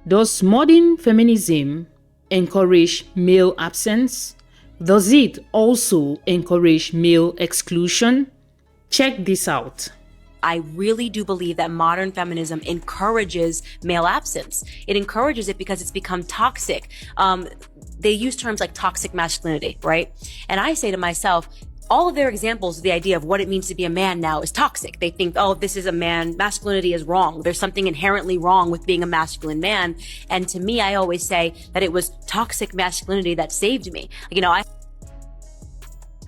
Does modern feminism encourage male absence? Does it also encourage male exclusion? Check this out. I really do believe that modern feminism encourages male absence. It encourages it because it's become toxic. They use terms like toxic masculinity, right? And I say to myself, all of their examples of the idea of what it means to be a man now is toxic. They think, oh, this is a man. Masculinity is wrong. There's something inherently wrong with being a masculine man. And to me, I always say that it was toxic masculinity that saved me. I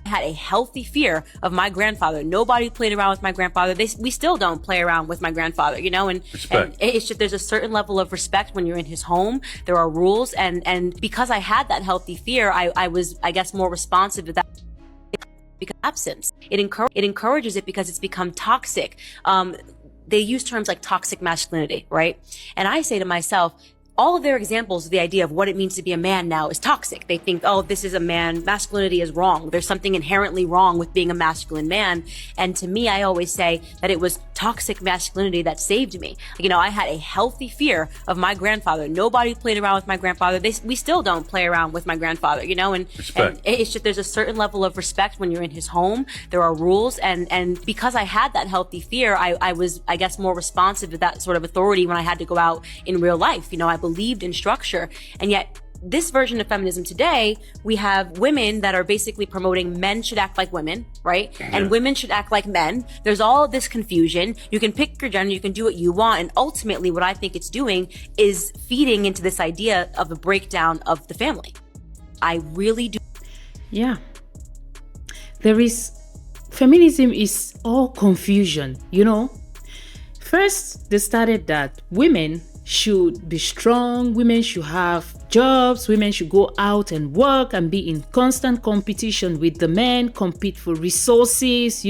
had a healthy fear of my grandfather. Nobody played around with my grandfather. We still don't play around with my grandfather, and it's just, there's a certain level of respect when you're in his home. There are rules. And because I had that healthy fear, I was, I guess, more responsive to that. Because absence, it encourages it because it's become toxic. They use terms like toxic masculinity, right? And I say to myself, all of their examples of the idea of what it means to be a man now is toxic. They think, oh, this is a man. Masculinity is wrong. There's something inherently wrong with being a masculine man. And to me, I always say that it was toxic masculinity that saved me. I had a healthy fear of my grandfather. Nobody played around with my grandfather. We still don't play around with my grandfather, and it's just, there's a certain level of respect when you're in his home. There are rules. And because I had that healthy fear, I was, I guess, more responsive to that sort of authority when I had to go out in real life. I believed in structure. And yet this version of feminism today, we have women that are basically promoting men should act like women, right? And women should act like men. There's all of this confusion. You can pick your gender, you can do what you want. And ultimately what I think it's doing is feeding into this idea of a breakdown of the family. I really do. Yeah. Feminism is all confusion, First, they started that women should be strong, women should have jobs, women should go out and work and be in constant competition with the men, compete for resources,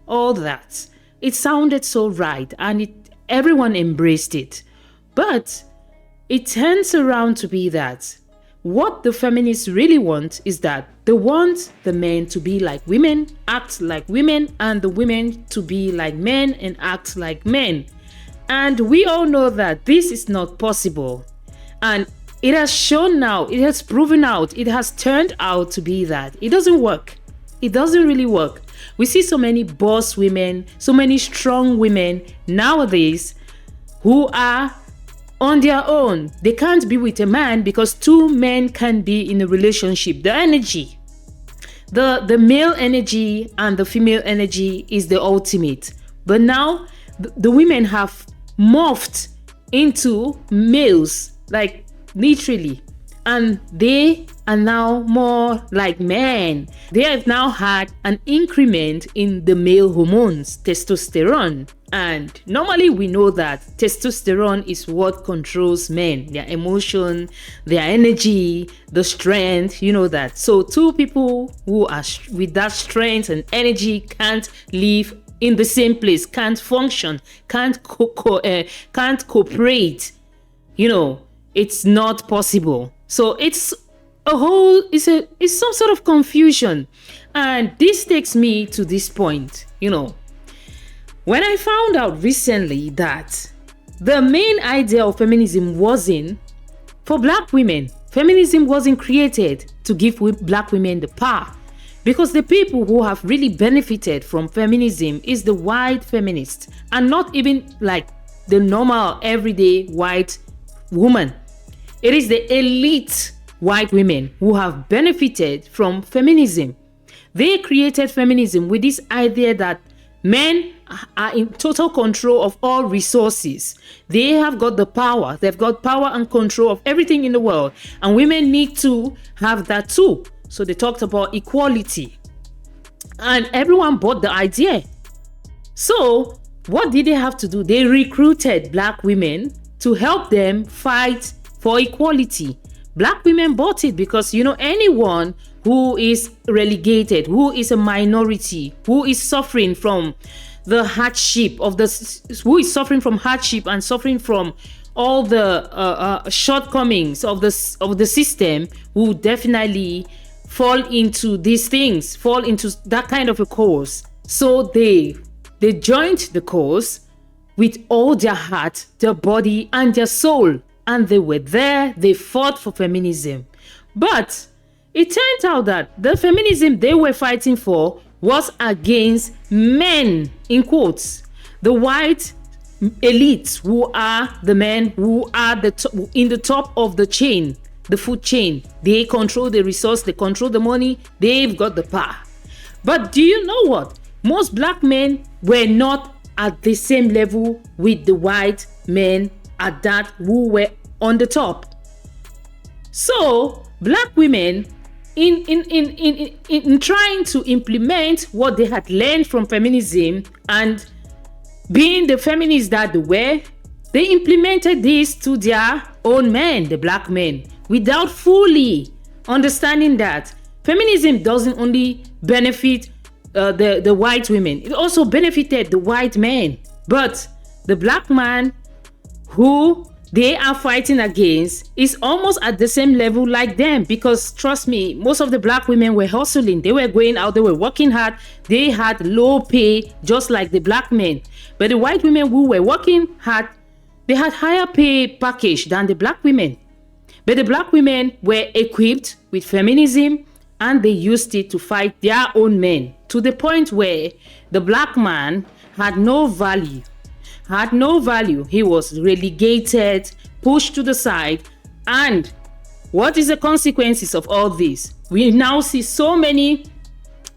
all that. It sounded so right and everyone embraced it. But it turns around to be that what the feminists really want is that they want the men to be like women, act like women, and the women to be like men and act like men. And we all know that this is not possible. And it has shown now, it has proven out, it has turned out to be that. It doesn't work. It doesn't really work. We see so many boss women, so many strong women nowadays who are on their own. They can't be with a man because two men can be in a relationship. The energy, the male energy and the female energy is the ultimate. But now the women have morphed into males, like literally, and they are now more like men. They have now had an increment in the male hormones, testosterone. And normally we know that testosterone is what controls men, their emotion, their energy, the strength, that. So two people who are with that strength and energy can't live in the same place, can't function, can't cooperate. It's not possible. So it's some sort of confusion. And this takes me to this point, when I found out recently that the main idea of feminism wasn't for Black women. Feminism wasn't created to give Black women the power. Because the people who have really benefited from feminism is the white feminists, and not even like the normal everyday white woman. It is the elite white women who have benefited from feminism. They created feminism with this idea that men are in total control of all resources. They have got the power. They've got power and control of everything in the world. And women need to have that too. So they talked about equality. And everyone bought the idea. So what did they have to do? They recruited Black women to help them fight for equality. Black women bought it because, anyone who is relegated, who is a minority, who is suffering from the hardship who is suffering from hardship and suffering from all the shortcomings of the system, who definitely fall into these things, fall into that kind of a cause. So they joined the cause with all their heart, their body, and their soul. and they were there. They fought for feminism. But it turned out that the feminism they were fighting for was against men, in quotes, the white elites, who are the men who are in the top of the chain, the food chain. They control the resource, they control the money, they've got the power. But do you know what? Most black men were not at the same level with the white men at that who were on the top. So black women, in trying to implement what they had learned from feminism and being the feminists that they were, they implemented this to their own men, the black men, without fully understanding that feminism doesn't only benefit the white women, it also benefited the white men. But the black man who they are fighting against is almost at the same level like them, because trust me, most of the black women were hustling. They were going out, they were working hard, they had low pay just like the black men. But the white women who were working hard, they had higher pay package than the black women. But the black women were equipped with feminism and they used it to fight their own men, to the point where the black man had no value. He was relegated, pushed to the side. And what is the consequences of all this? We now see so many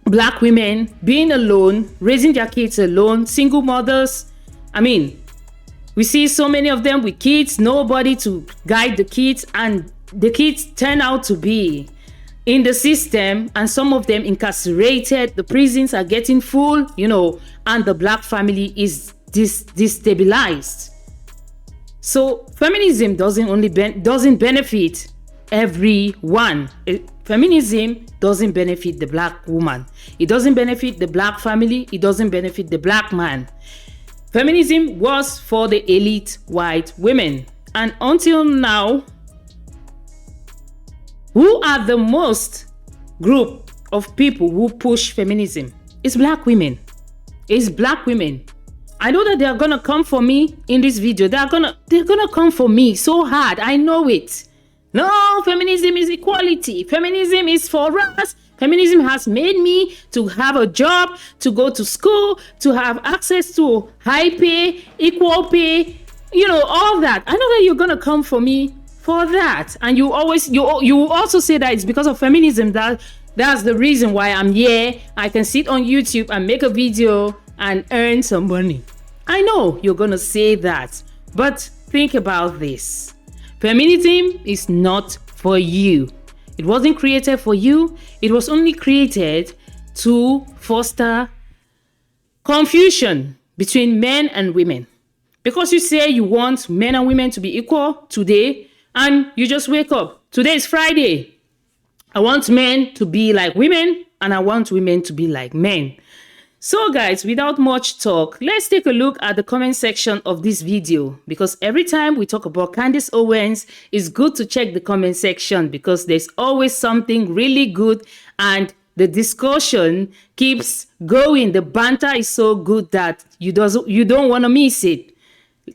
black women being alone, raising their kids alone, single mothers. I mean, we see so many of them with kids, nobody to guide the kids, and the kids turn out to be in the system, and some of them incarcerated. The prisons are getting full, and the black family is destabilized. So feminism doesn't benefit everyone. Feminism doesn't benefit the black woman. It doesn't benefit the black family. It doesn't benefit the black man. Feminism was for the elite white women. And until now, who are the most group of people who push feminism? It's black women. It's black women. I know that they are gonna come for me in this video. They're gonna come for me so hard. I know it. No, feminism is equality. Feminism is for us. Feminism has made me to have a job, to go to school, to have access to high pay, equal pay, all that. I know that you're gonna come for me for that. And you also say that it's because of feminism that's the reason why I'm here. I can sit on YouTube and make a video and earn some money. I know you're gonna say that, but think about this. Feminism is not for you. It wasn't created for you. It was only created to foster confusion between men and women. Because you say you want men and women to be equal today, and you just wake up. Today is Friday. I want men to be like women, and I want women to be like men. So guys, without much talk, let's take a look at the comment section of this video, because every time we talk about Candace Owens, it's good to check the comment section because there's always something really good and the discussion keeps going. The banter is so good that you don't want to miss it.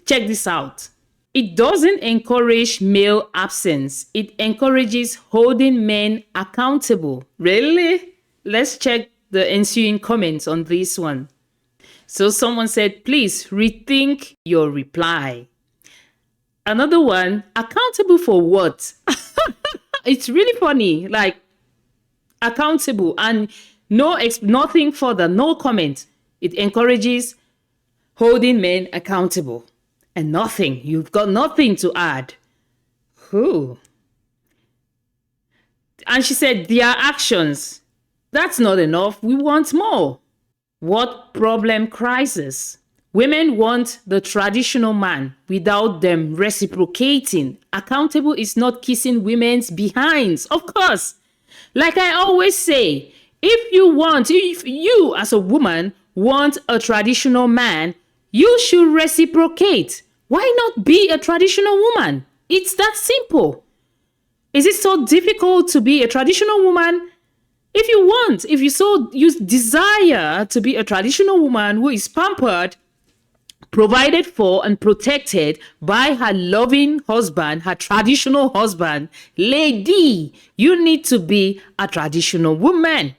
Check this out. It doesn't encourage male absence. It encourages holding men accountable. Really? Let's check the ensuing comments on this one. So someone said, please rethink your reply. Another one, accountable for what? It's really funny, like accountable and nothing further, no comment. It encourages holding men accountable and nothing. You've got nothing to add. Who? And she said, their actions. That's not enough. We want more. What problem crisis? Women want the traditional man without them reciprocating. Accountable is not kissing women's behinds. Of course. Like I always say, if you as a woman want a traditional man, you should reciprocate. Why not be a traditional woman? It's that simple. Is it so difficult to be a traditional woman? If you desire to be a traditional woman who is pampered, provided for and protected by her loving husband, her traditional husband. Lady, you need to be a traditional woman.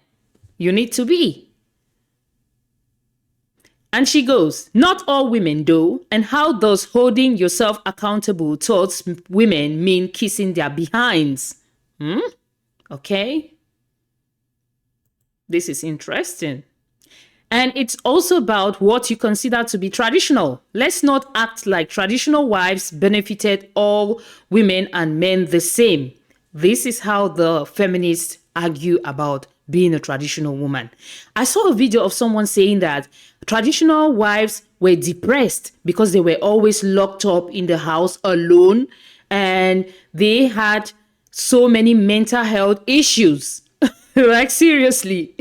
You need to be. And she goes, not all women do. And how does holding yourself accountable towards women mean kissing their behinds? Okay. This is interesting. And it's also about what you consider to be traditional. Let's not act like traditional wives benefited all women and men the same. This is how the feminists argue about being a traditional woman. I saw a video of someone saying that traditional wives were depressed because they were always locked up in the house alone and they had so many mental health issues. Like, seriously.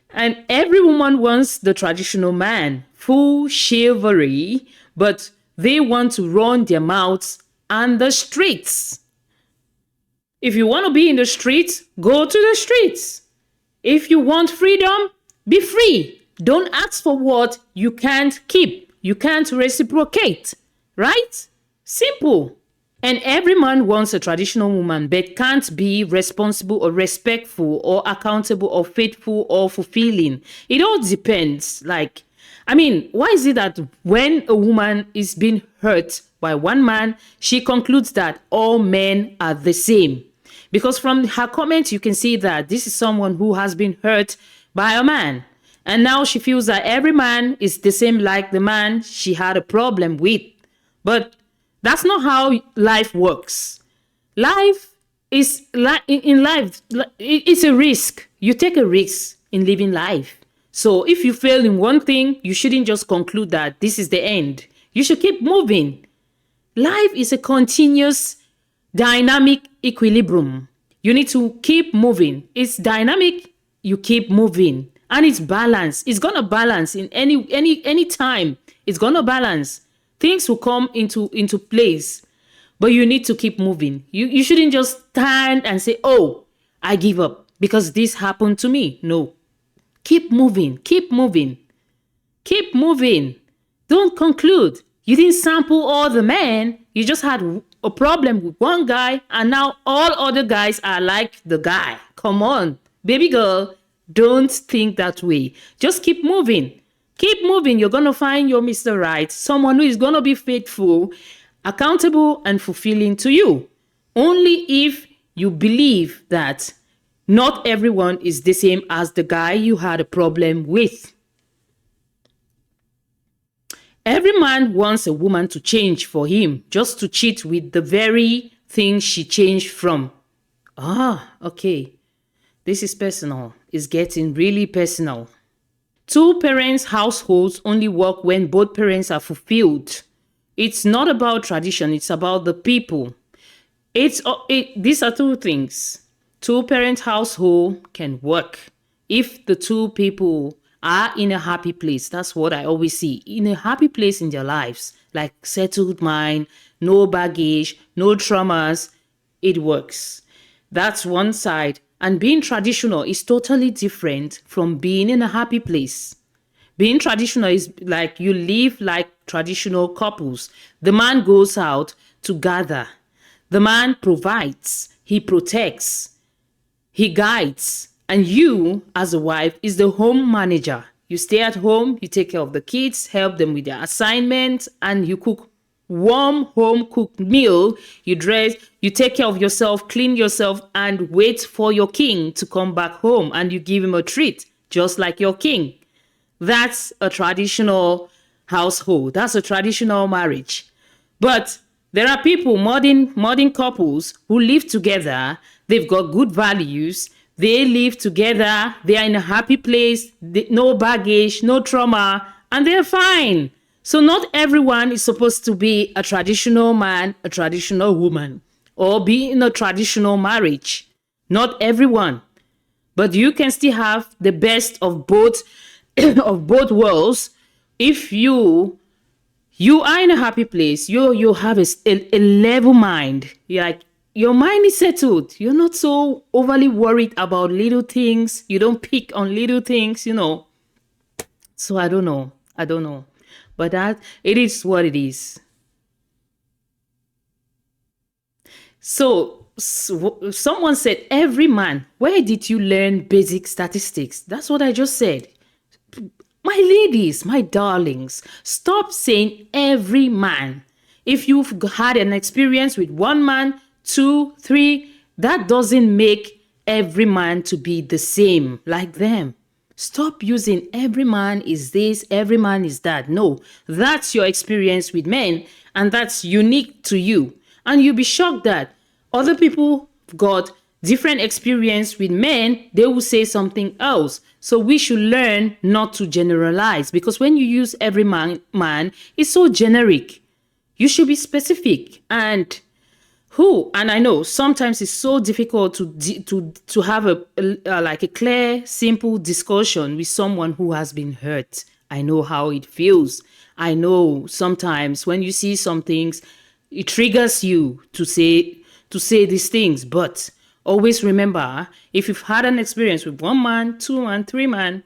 And every woman wants the traditional man, full chivalry, but they want to run their mouths on the streets. If you want to be in the streets, go to the streets. If you want freedom, be free. Don't ask for what you can't keep. You can't reciprocate, right? Simple. And every man wants a traditional woman, but can't be responsible or respectful or accountable or faithful or fulfilling. It all depends. Like, I mean, why is it that when a woman is being hurt by one man, she concludes that all men are the same? Because from her comment, you can see that this is someone who has been hurt by a man. And now she feels that every man is the same like the man she had a problem with. But that's not how life works. Life is in life, it's a risk. You take a risk in living life. So if you fail in one thing, you shouldn't just conclude that this is the end. You should keep moving. Life is a continuous dynamic equilibrium. You need to keep moving. It's dynamic, you keep moving. And it's balanced. It's gonna balance in any time. It's gonna balance. Things will come into place, but you need to keep moving. You shouldn't just stand and say, oh, I give up because this happened to me. No. Keep moving. Keep moving. Keep moving. Don't conclude. You didn't sample all the men. You just had a problem with one guy, and now all other guys are like the guy. Come on. Baby girl, don't think that way. Just keep moving. Keep moving. You're going to find your Mr. Right, someone who is going to be faithful, accountable, and fulfilling to you. Only if you believe that not everyone is the same as the guy you had a problem with. Every man wants a woman to change for him, just to cheat with the very thing she changed from. Okay. This is personal. It's getting really personal. Two parents' households only work when both parents are fulfilled. It's not about tradition, it's about the people. These are two things. Two-parent household can work if the two people are in a happy place. That's what I always see. In a happy place in their lives, like settled mind, no baggage, no traumas, it works. That's one side. And being traditional is totally different from being in a happy place. Being traditional is like you live like traditional couples. The man goes out to gather. The man provides. He protects. He guides. And you, as a wife, is the home manager. You stay at home, you take care of the kids, help them with their assignments, and you cook warm home cooked meal. You dress, you take care of yourself, clean yourself, and wait for your king to come back home, and you give him a treat just like your king. That's a traditional household. That's a traditional marriage. But there are people, modern couples who live together. They've got good values. They live together. They are in a happy place. No baggage, no trauma, and they're fine. So not everyone is supposed to be a traditional man, a traditional woman, or be in a traditional marriage. Not everyone. But you can still have the best of both of both worlds if you are in a happy place. You have a level mind. Your mind is settled. You're not so overly worried about little things. You don't pick on little things, So I don't know. I don't know. But that it is what it is. So someone said, every man, where did you learn basic statistics? That's what I just said. My ladies, my darlings, stop saying every man. If you've had an experience with one man, two, three, that doesn't make every man to be the same like them. Stop using every man is this, every man is that. No, that's your experience with men, and that's unique to you. And you'll be shocked that other people got different experience with men, they will say something else. So we should learn not to generalize, because when you use every man, it's so generic. You should be specific. And I know sometimes it's so difficult to have like a clear, simple discussion with someone who has been hurt. I know how it feels. I know sometimes when you see some things, it triggers you to say these things. But always remember, if you've had an experience with one man, two man, three man,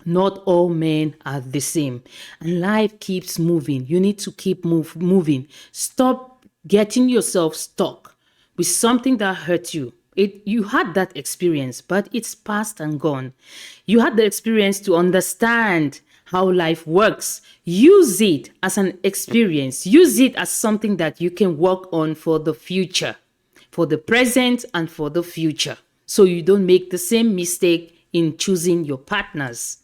not all men are the same. And life keeps moving. You need to keep moving. Stop getting yourself stuck with something that hurt you. You had that experience, but it's past and gone. You had the experience to understand how life works. Use it as an experience. Use it as something that you can work on for the future, for the present and for the future, so you don't make the same mistake in choosing your partners.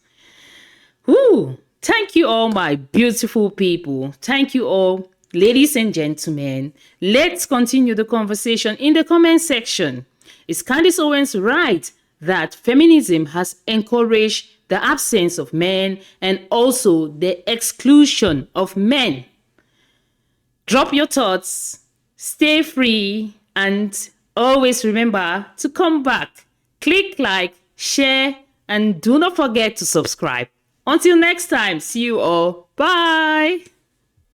Thank you all, my beautiful people. Thank you all, ladies and gentlemen. Let's continue the conversation in the comment section. Is Candace Owens right that feminism has encouraged the absence of men and also the exclusion of men? Drop your thoughts, stay free, and always remember to come back. Click like, share, and do not forget to subscribe. Until next time, see you all. Bye.